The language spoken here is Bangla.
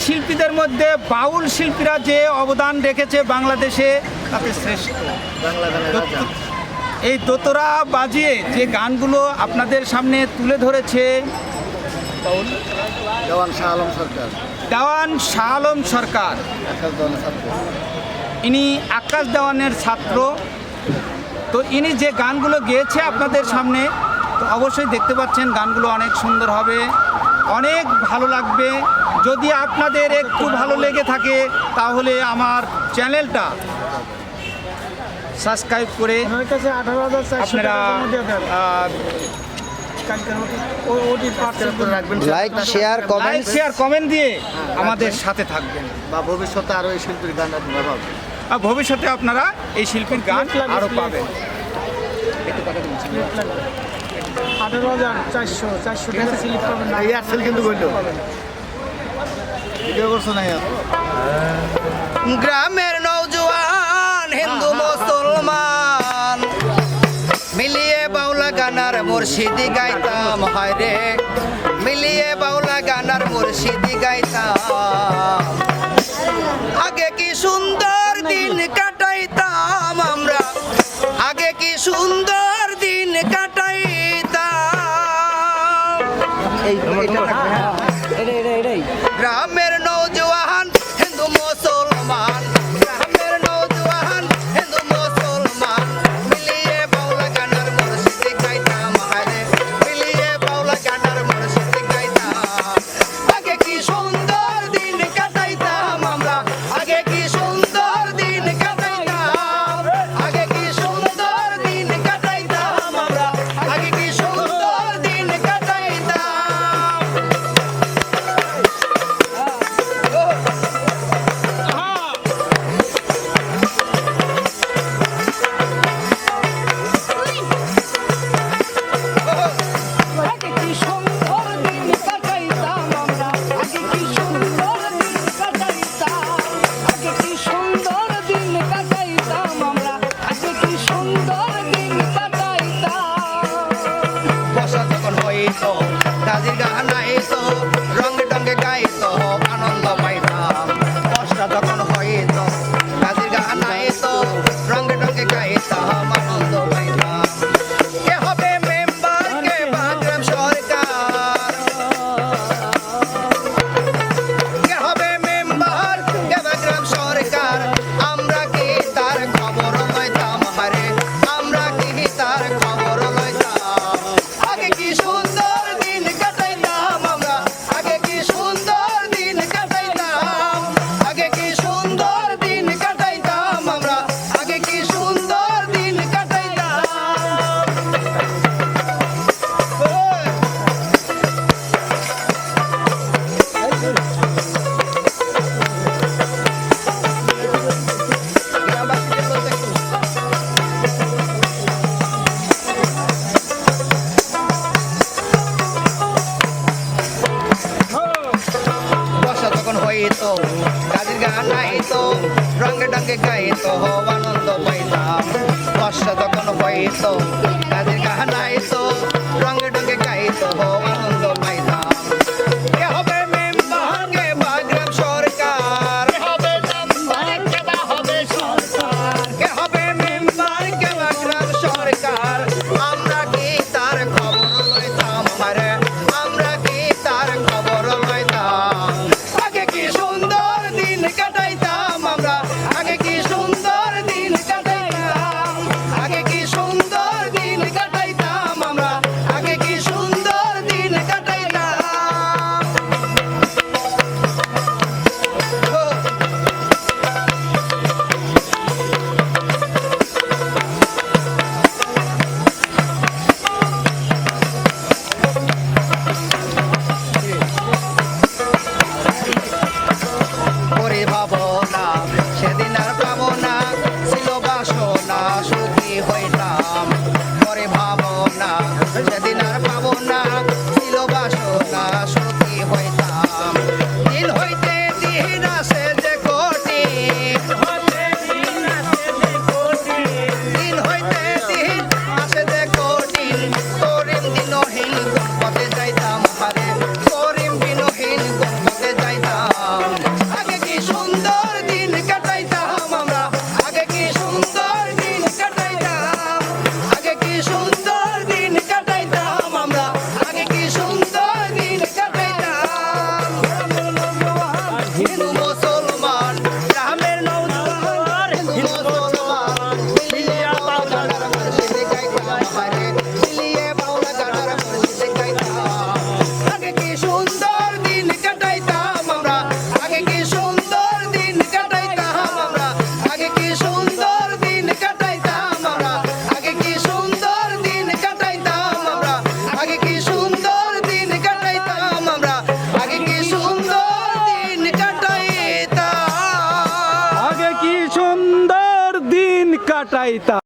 শিল্পীদের মধ্যে বাউল শিল্পীরা যে অবদান রেখেছে বাংলাদেশে তাতে শ্রেষ্ঠ। এই দোতরা বাজিয়ে যে গানগুলো আপনাদের সামনে তুলে ধরেছে দেওয়ান শাহ আলম সরকার, দেওয়ান শাহ আলম সরকার, ইনি আকাশ দেওয়ানের ছাত্র। তো ইনি যে গানগুলো গেয়েছে আপনাদের সামনে, তো অবশ্যই দেখতে পাচ্ছেন গানগুলো অনেক সুন্দর হবে, অনেক ভালো লাগবে। যদি আপনাদের একটু ভালো লেগে থাকে তাহলে আমার চ্যানেলটা সাবস্ক্রাইব করে আপনারা লাইক শেয়ার কমেন্ট দিয়ে আমাদের সাথে থাকবেন, বা ভবিষ্যতে আরো এই শিল্পীর গান আপনারা পাবেন। আর ভবিষ্যতে আপনারা এই শিল্পীর গান আরও পাবেন। 18,400 টাকা স্লিপ পাবেন না। এই আসল কিন্তু বললো ভিডিও করছো না গ্রামের নওজোয়ান হিন্দু মুসলমান মিলিয়ে বাউলা গানার মুর্শিদি গাইতাম, হায় রে মিলিয়ে বাউলা গানার মুর্শিদি গাইতাম। আগে কি সুন্দর দিন কাটাইতাম আমরা, আগে কি সুন্দর দিন কাটাইতাম। গ্রামের নওজোয়ান হিন্দু মুসলমান, গ্রামের নওজোয়ান হিন্দু মুসলমান মিলিয়ে বাউলা গানার মুর্শিদি গাইতাম, হায় রে মিলিয়ে বাউলা গানার মুর্শিদি গাইতাম। আগে কি সুন্দর দিন কাটাইতাম আমরা, আগে কি সুন্দর দিন কাটাইতাম, আগে কি সুন্দর দিন কাটাইতাম আমরা, আগে কি সুন্দর দিন কাটাইতাম। আগে কি সুন্দর দিন কাটাইতাম আমরা, আগে কি সুন্দর দিন কাটাইতাম, আগে কি সুন্দর দিন কাটাইতাম আমরা, আগে কি সুন্দর দিন কাটাইতাম। বর্ষা যখন হইতো গাজির গান আইতো, রঙে টঙ্গে গাইতো আনন্দ পাইতাম। বর্ষা যখন হইতো গাজির গান আইতো, রঙে টঙ্গে গাইতাম আনন্দ পাইতাম। কে হবে মেম্বার, কে বাগ্রাম সরকার, কে হবে মেম্বার, কে বাগ্রাম সরকার, আমরা কি তার খবর লইতাম, হারে আমরা কি তার খবর লইতাম। আগে কি সুন্দর দিন কাটাইতাম আমরা, আগে কি সুন্দর দিন কাটাইতাম, আগে কি সুন্দর দিন কাটাইতাম আমরা, আগে কি সুন্দর দিন কাটাইতাম। বর্ষা যখন হইতো গাজির গান আইতো, রঙে ডঙ্গে গাইতো আনন্দ পাইতাম। বর্ষা যখন হইতো গাজির গান আইতো, রঙে ডঙ্গে গাইতো আনন্দ পাইতাম। কে হবে মেম্বার, কে বাগ্রাম সরকার, কে হবে মেম্বার, কে বাগ্রাম সরকার, আমরা কি তার খবর লইতাম, হারে আমরা কি তার খবর লইতাম। আগে কি সুন্দর দিন কাটাইতাম আমরা, আগে কি সুন্দর দিন কাটাইতাম, আগে কি সুন্দর কাটাইতাম।